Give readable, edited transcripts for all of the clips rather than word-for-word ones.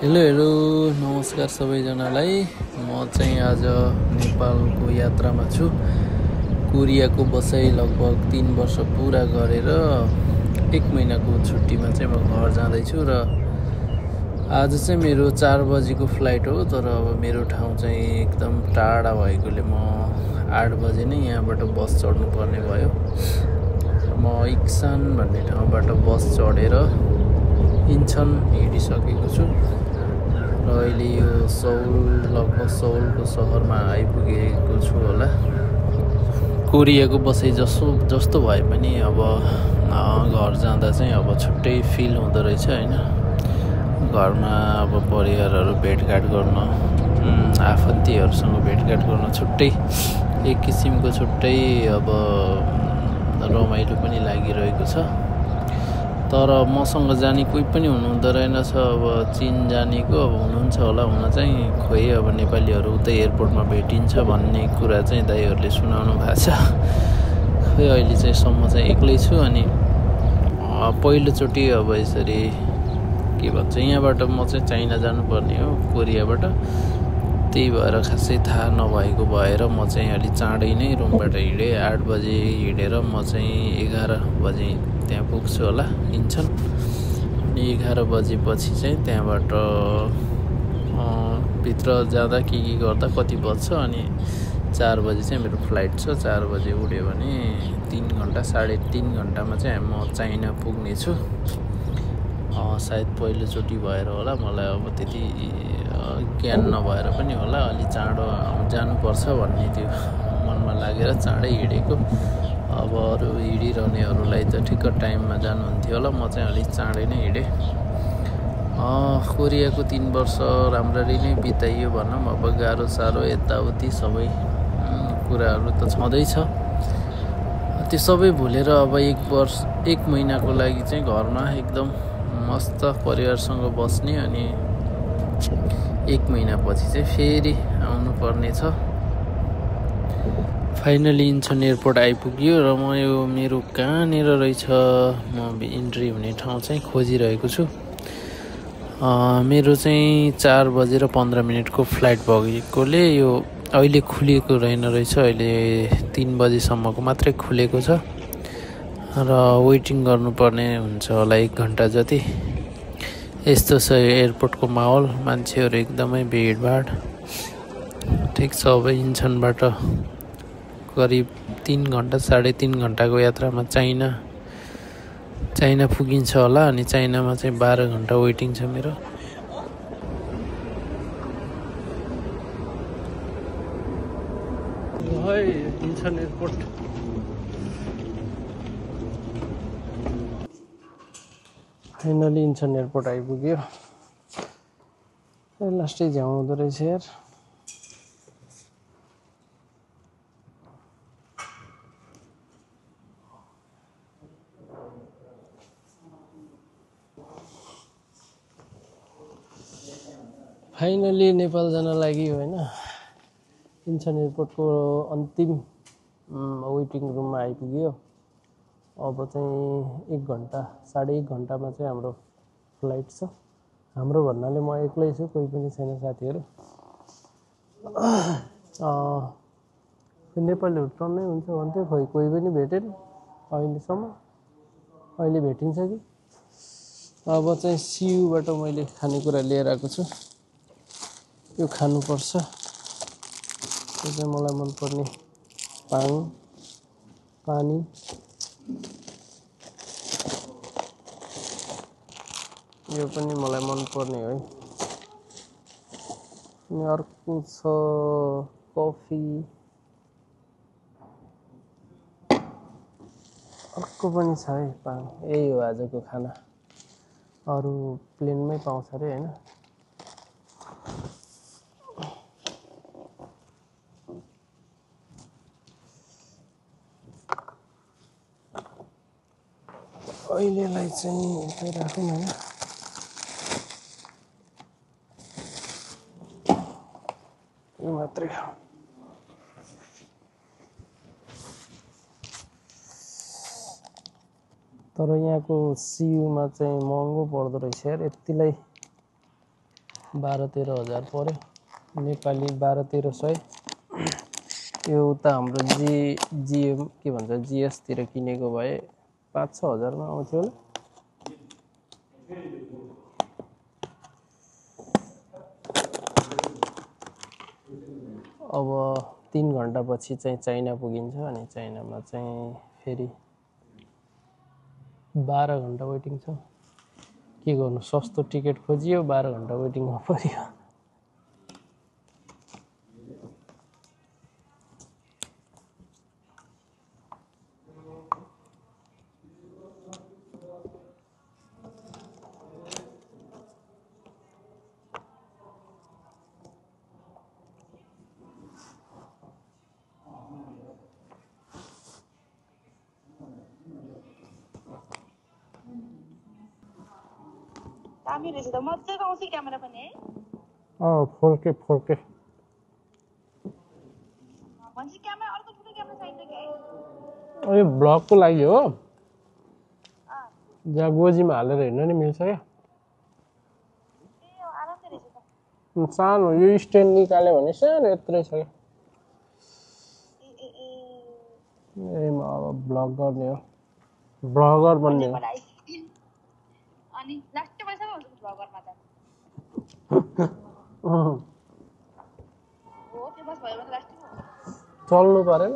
Hello hello नमस्कार सबैजनालाई। म चाहिँ आज नेपालको यात्रामा छु। कोरियाको बसाइ लगभग 3 वर्ष पुरा गरेर 1 महिनाको छुट्टीमा चाहिँ म घर जाँदैछु र आज चाहिँ मेरो 4 बजीको फ्लाइट हो। तर अब मेरो ठाउँ चाहिँ एकदम टाढा भएकोले म 8 बजे नै यहाँबाट बस चढ्नु पर्ने भयो। म इक्सान भन्ने ठाउँबाट बस चढेर इन्चन हिँडिसकेको छु र अहिले यो लगभग सौलको सहरमा आइपुगेको छु होला। कोरियाको बसाइ जस्तो भए पनि अब घर जाँदा चाहिँ अब छुट्टै फिल हुँदो रहेछ होइन। घरमा अब परिवारहरू भेटघाट गर्न, आफन्तीहरूसँग भेटघाट गर्न छुट्टै एक किसिमको छुट्टै अब रमाइलो पनि लागिरहेको छ। तर मसँग जाने कोही पनि हुनुहुँदो रहेनछ। अब चीन जानेको अब हुनुहुन्छ होला, हुन चाहिँ खोइ अब नेपालीहरू उतै एयरपोर्टमा भेटिन्छ भन्ने कुरा चाहिँ दाइहरूले सुनाउनु भएको छ। खोइ अहिले चाहिँ सम्म चाहिँ एक्लै छु। अनि पहिलोचोटि अब यसरी के भन्छ, यहाँबाट म चाहिँ चाइना जानुपर्ने हो कोरियाबाट। त्यही भएर खासै थाहा नभएको भएर म चाहिँ अलि चाँडै नै रुमबाट हिँडेँ। 8 बजे हिँडेर म चाहिँ 11 बजे त्यहाँ पुग्छु होला इन्चन। अनि 11 बजेपछि चाहिँ त्यहाँबाट भित्र जाँदा के गर्दा कति बज्छ। अनि 4 बजे चाहिँ मेरो फ्लाइट छ। 4 बजे उड्यो भने 3 घन्टा 3.5 घन्टामा चाहिँ म चाइना पुग्नेछु। सायद पहिलोचोटि भएर होला, मलाई अब त्यति ज्ञान नभएर पनि होला, अलि चाँडो जानुपर्छ भन्ने त्यो मनमा लागेर चाँडै हिँडेको। अब अरू हिँडिरहनेहरूलाई त ठिक्क टाइममा जानुहुन्थ्यो होला, म चाहिँ अलिक चाँडै नै हिँडेँ। कोरियाको 3 वर्ष राम्ररी नै बिताइयो भनौँ। अब गाह्रो साह्रो यताउति सबै कुराहरू त छँदैछ। त्यो सबै भुलेर अब 1 महिनाको लागि चाहिँ घरमा एकदम मस्त परिवारसँग बस्ने। अनि 1 महिनापछि चाहिँ फेरि आउनु पर्ने छ। फाइनली इन्चन एयरपोर्ट आइपुग्यो र म यो मेरो कहाँनिर रहेछ म इन्ट्री हुने ठाउँ चाहिँ खोजिरहेको छु। मेरो चाहिँ 4 बजेर 15 मिनटको फ्लाइट भएकोले यो अहिले खुलिएको रहेन रहेछ। अहिले 3 बजीसम्मको मात्रै खुलेको छ र वेटिङ गर्नुपर्ने हुन्छ होला 1 घन्टा जति। यस्तो छ एयरपोर्टको माहौल, मान्छेहरू एकदमै भिडभाड। ठिक छ, अब इन्चनबाट करिब 3 घन्टा 3.5 घन्टाको यात्रामा चाइना पुगिन्छ होला। अनि चाइनामा चाहिँ 12 घन्टा वेटिङ छ मेरो। Incheon airport finally Incheon airport आइपुग्यो। लास्टै झ्याउँदो रहेछ यार। फाइनली नेपाल जान लागि होइन, इन्चन एयरपोर्टको अन्तिम वेटिङ रुममा आइपुग्यो। अब चाहिँ 1 घन्टा 1.5 घन्टामा चाहिँ हाम्रो फ्लाइट छ। हाम्रो भन्नाले म एक्लै छु, कोही पनि छैन साथीहरू। नेपालीहरू टन्नै हुन्छ भन्थ्यो, खोइ कोही पनि भेटेन अहिलेसम्म। अहिले भेटिन्छ कि। अब चाहिँ सियुबाट मैले खानेकुरा लिएर आएको छु, यो खानुपर्छ। यो चाहिँ मलाई मनपर्ने पानी। यो पनि मलाई मनपर्ने है। अनि अर्को छ कफी। अर्को पनि छ है पानी। यही हो आजको खाना। अरू प्लेनमै पाउँछ अरे होइन। अहिलेलाई चाहिँ यतै राखौँ होइन। यो मात्रै खाऊँ। तर यहाँको सियुमा चाहिँ महँगो पर्दो रहेछ यार। यतिलाई 12-13 हजार पर्यो नेपाली 12-1300 यो उता हाम्रो जिएम के भन्छ जिएस तिर किनेको भए 5-6 हजारमा आउँथ्यो होला अब 3 घण्टा पछि चाहिँ चाइना पुगिन्छ अनि चाइनामा चाहिँ फेरि 12 घण्टा वेटिङ छ के गर्नु सस्तो टिकट खोजियो 12 घण्टा वेटिङमा पर्यो दामी रहेछ त मजाको आउँछ क्यामेरा पनि है 4K भन्छ क्यामेरा अर्को ठुलो क्यामेरा चाहिन्छ कि है यो ब्लगको लागि हो जहाँ गोजीमा हालेर हेर्न नि मिल्छ क्या आरामले रहेछ त सानो यो स्ट्यान्ड निकाल्यो भने सानो यत्रै छ क्या ए म अब ब्लग गर्ने हो ब्लगर बन्ने हो अनि लास्ट पैसा हुन्छ ब्लगरमा त हो त्यो बस भयो भने लास्ट चल्नु परेन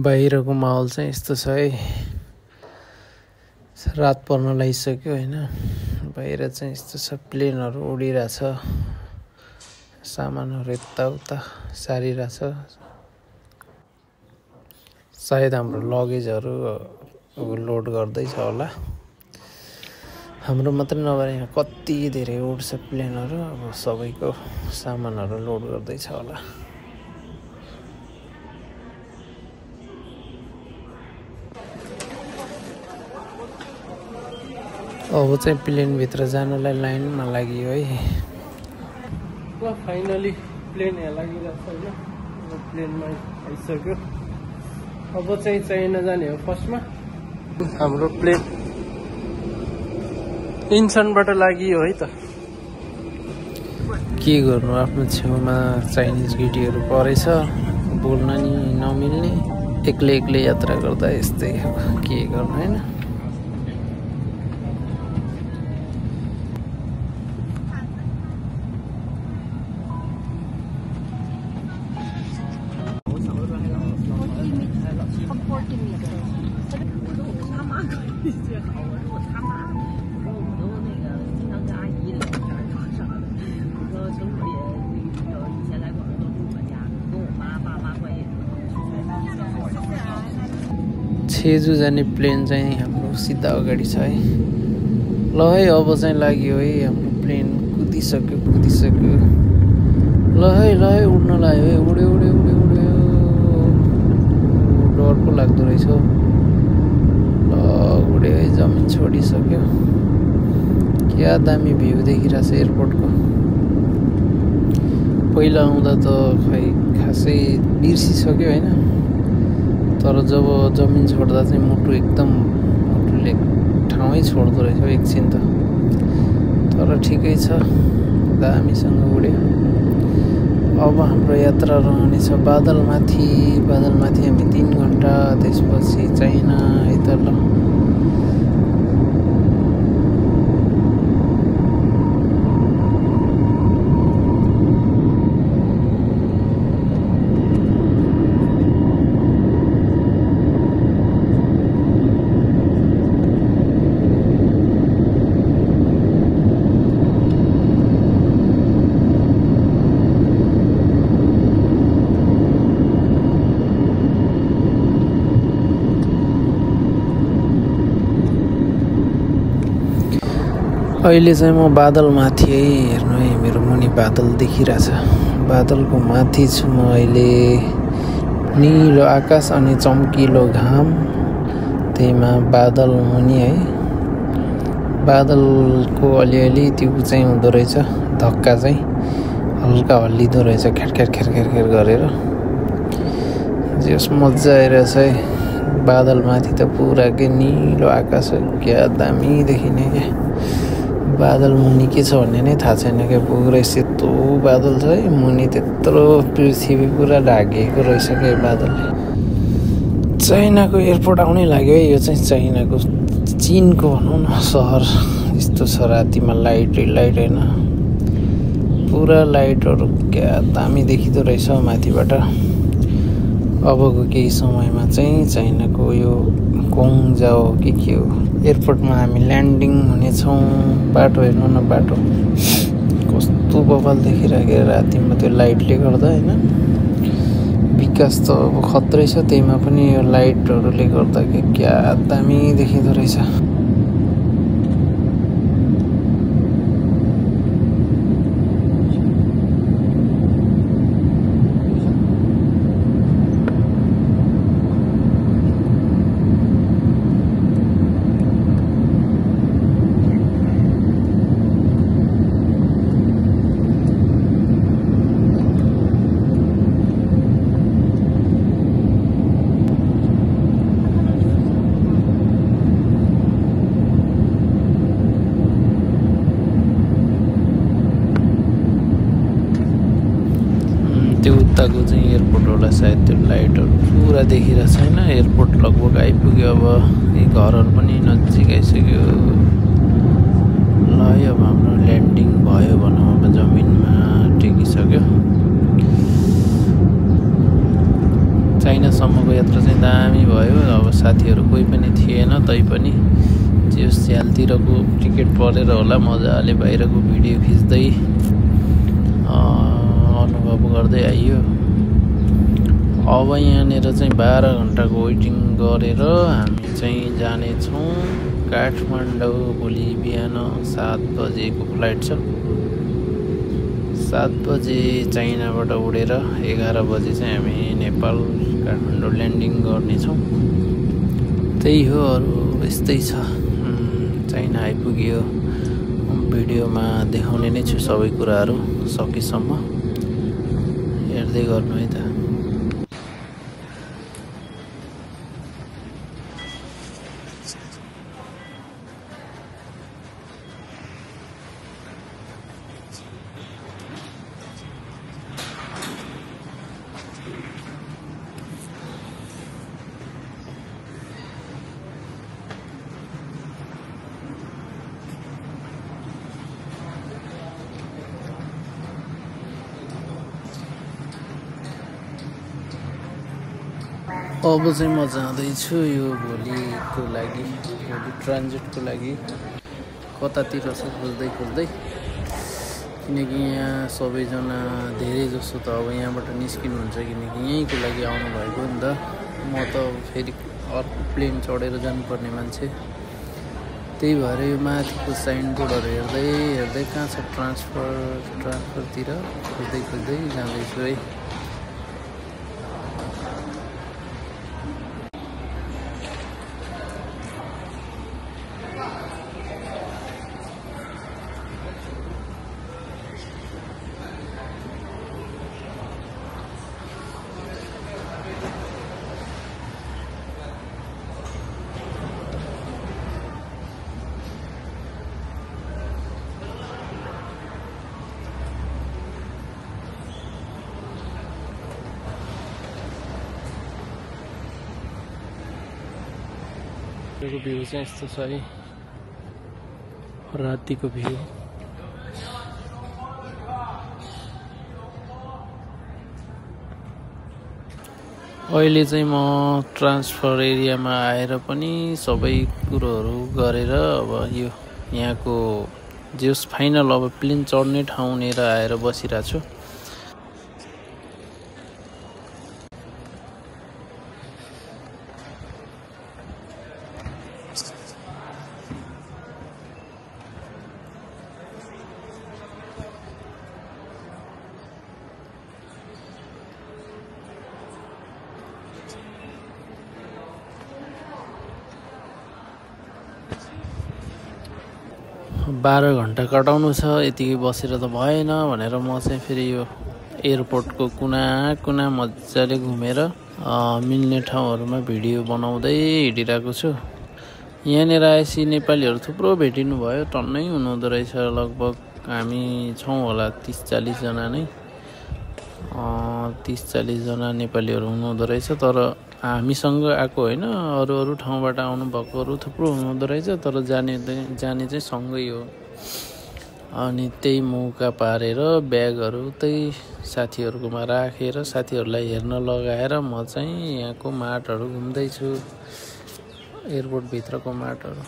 बाहिरको माहौल चाहिँ यस्तो छ है रात पर्न लागिसक्यो हैन बाहिर चाहिँ यस्तो छ प्लेनहरु उडिरहेछ सामानहरु यताउता सारिरहेछ सायद हाम्रो लगेजहरु लोड गर्दैछ होला हाम्रो मात्र नभएर यहाँ कति धेरै उड्छ प्लेनहरु अब सबैको सामानहरु लोड गर्दैछ होला अब चाहिँ प्लेन भित्र जानलाई लाइनमा लाग्यो है ल फाइनली प्लेन यहाँ लागिरहेछ हैन प्लेनमा आइसक्यो अब चाहिँ चाइना जाने हो फर्स्टमा हाम्रो प्लेन इन्सनबाट लागियो है त के गर्नु आफ्नो छेउमा चाइनिज केटीहरु परेछ बोल्न नि नमिल्ने एक्लै यात्रा गर्दा यस्तै हो के गर्नु हैन छेजु जाने प्लेन चाहिँ हाम्रो सिधा अगाडि छ है ल है अब चाहिँ लाग्यो है हाम्रो प्लेन कुदिसक्यो ल है उड्न लाग्यो है उड्यो डरको लाग्दो रहेछ ल उड्यो है जमिन छोडिसक्यो क्या दामी भ्यू देखिरहेछ एयरपोर्टको पहिला आउँदा त खै खासै बिर्सिसक्यो हैन तर जब जमिन छोड्दा चाहिँ मुटुले ठाउँै छोड्दो रहेछ एकछिन त तर ठिकै छ दामीसँग उड्यो अब हाम्रो यात्रा रहनेछ बादलमाथि हामी 3 घण्टा त्यसपछि चाइना है ल अहिले चाहिँ म बादलमाथि है हेर्नु है मेरो मुनि बादल देखिरहेछ बादलको माथि छु म अहिले नीलो आकाश अनि चम्किलो घाम त्यहीमा बादल मुनि है बादलको अलिअलि त्यो चाहिँ हुँदो रहेछ धक्का चाहिँ हल्का हल्लिँदो रहेछ खेर गरेर जस मजा आइरहेछ है। बादल माथि त पुरा के निलो आकाश हो, क्या दामी देखिने क्या। बादल मुनि के छ भन्ने नै थाहा छैन क्या, पुरै सेतो बादल छ है मुनि। त्यत्रो पृथ्वी पुरा ढाकिएको रहेछ क्या बादलले। चाइनाको एयरपोर्ट आउनै लाग्यो है। यो चाहिँ चाइनाको चीनको भनौँ न सहर यस्तो छ। रातिमा लाइट होइन, पुरा लाइटहरू क्या दामी देखिँदो रहेछ माथिबाट। अबको केही समयमा चाहिँ चाइनाको यो कोङजाओ के हो एयरपोर्टमा हामी ल्यान्डिङ हुनेछौँ। बाटो हेर्नु न, बाटो कस्तो बवाल देखिरहेको रातिमा त्यो लाइटले गर्दा होइन। विकास त अब खत्रै छ, त्यहीमा पनि यो लाइटहरूले गर्दा क्या दामी देखिँदो रहेछ। त्यो उताको चाहिँ एयरपोर्ट होला सायद। त्यो लाइटहरू पुरा देखिरहेको छैन। एयरपोर्ट लगभग आइपुग्यो। अब यी घरहरू पनि नजिक आइसक्यो। ल अब हाम्रो ल्यान्डिङ भयो भनौँ। अब जमिनमा टेकिसक्यो। चाइनासम्मको यात्रा चाहिँ दामी भयो। अब साथीहरू कोही पनि थिएन, तैपनि त्यो स्यालतिरको टिकट परेर होला मजाले बाहिरको भिडियो खिच्दै अनुभव गर्दै आइयो। अब यहाँनिर चाहिँ 12 घन्टाको वेटिङ गरेर हामी चाहिँ जानेछौँ काठमाडौँ। भोलि बिहान 7 बजेको फ्लाइट छ। 7 बजे चाइनाबाट उडेर 11 बजे चाहिँ हामी नेपाल काठमाडौँ ल्यान्डिङ गर्नेछौँ। त्यही हो, अरू यस्तै छ। चाइना आइपुग्यो। भिडियोमा देखाउने नै छु सबै कुराहरू सकेसम्म। हेर्दै गर्नु है त। अब चाहिँ म जाँदैछु यो भोलिको लागि, भोलि ट्रान्जिटको लागि कतातिर छ खोज्दै किनकि यहाँ सबैजना धेरै जसो त अब यहाँबाट निस्किनुहुन्छ, किनकि यहीँको लागि आउनु भएको नि त। म त फेरि अर्को प्लेन चढेर जानुपर्ने मान्छे। त्यही भएर यो माथिको साइनबोर्डहरू हेर्दै कहाँ छ ट्रान्सफरतिर खोज्दै जाँदैछु है। यो भ्यू चाहिँ यस्तो छ है, रातिको भ्यू। अहिले चाहिँ म ट्रान्सफर एरियामा आएर पनि सबै कुरोहरू गरेर अब यो यहाँको जस फाइनल अब प्लेन चढ्ने ठाउँनेर आएर बसिरहेको छु। बाह्र घन्टा कटाउनु छ, यतिकै बसेर त भएन भनेर म चाहिँ फेरि यो एयरपोर्टको कुना मजाले घुमेर मिल्ने ठाउँहरूमा भिडियो बनाउँदै हिँडिरहेको छु। यहाँनिर आएपछि नेपालीहरू थुप्रो भेटिनु भयो, टन्नै हुनुहुँदो रहेछ। लगभग हामी छौँ होला 30-40 जना नै, 30-40 जना नेपालीहरू हुनुहुँदो रहेछ। तर हामीसँग आएको होइन, अरू ठाउँबाट आउनुभएकोहरू थुप्रो हुनुहुँदो रहेछ। तर जाने चाहिँ सँगै हो। अनि त्यही मौका पारेर ब्यागहरू त्यही साथीहरूकोमा राखेर साथीहरूलाई हेर्न लगाएर म चाहिँ यहाँको माटहरू घुम्दैछु, एयरपोर्टभित्रको माटहरू।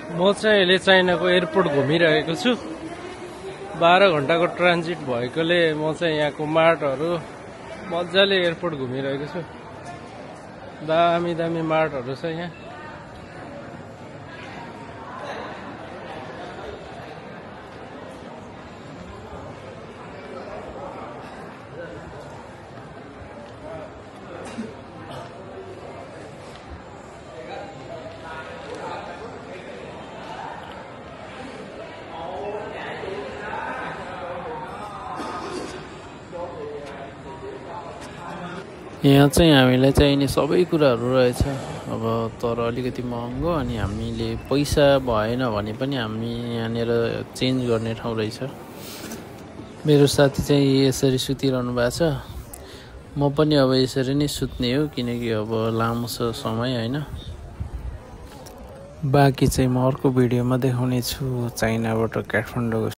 म चाहिँ अहिले चाइनाको एयरपोर्ट घुमिरहेको छु। 12 घण्टाको ट्रान्जिट भएकोले म चाहिँ यहाँको मार्टहरू मजाले एयरपोर्ट घुमिरहेको छु। दामी दामी मार्टहरू छ यहाँ। यहाँ चाहिँ हामीलाई चाहिने सबै कुराहरू रहेछ। अब तर अलिकति महँगो, अनि हामीले पैसा भएन भने पनि हामी यहाँनिर चेन्ज गर्ने ठाउँ रहेछ। मेरो साथी चाहिँ यसरी सुतिरहनु भएको छ, म पनि अब यसरी नै सुत्ने हो, किनकि अब लामो छ समय होइन। बाँकी चाहिँ म अर्को भिडियोमा देखाउने छु चाइनाबाट काठमाडौँ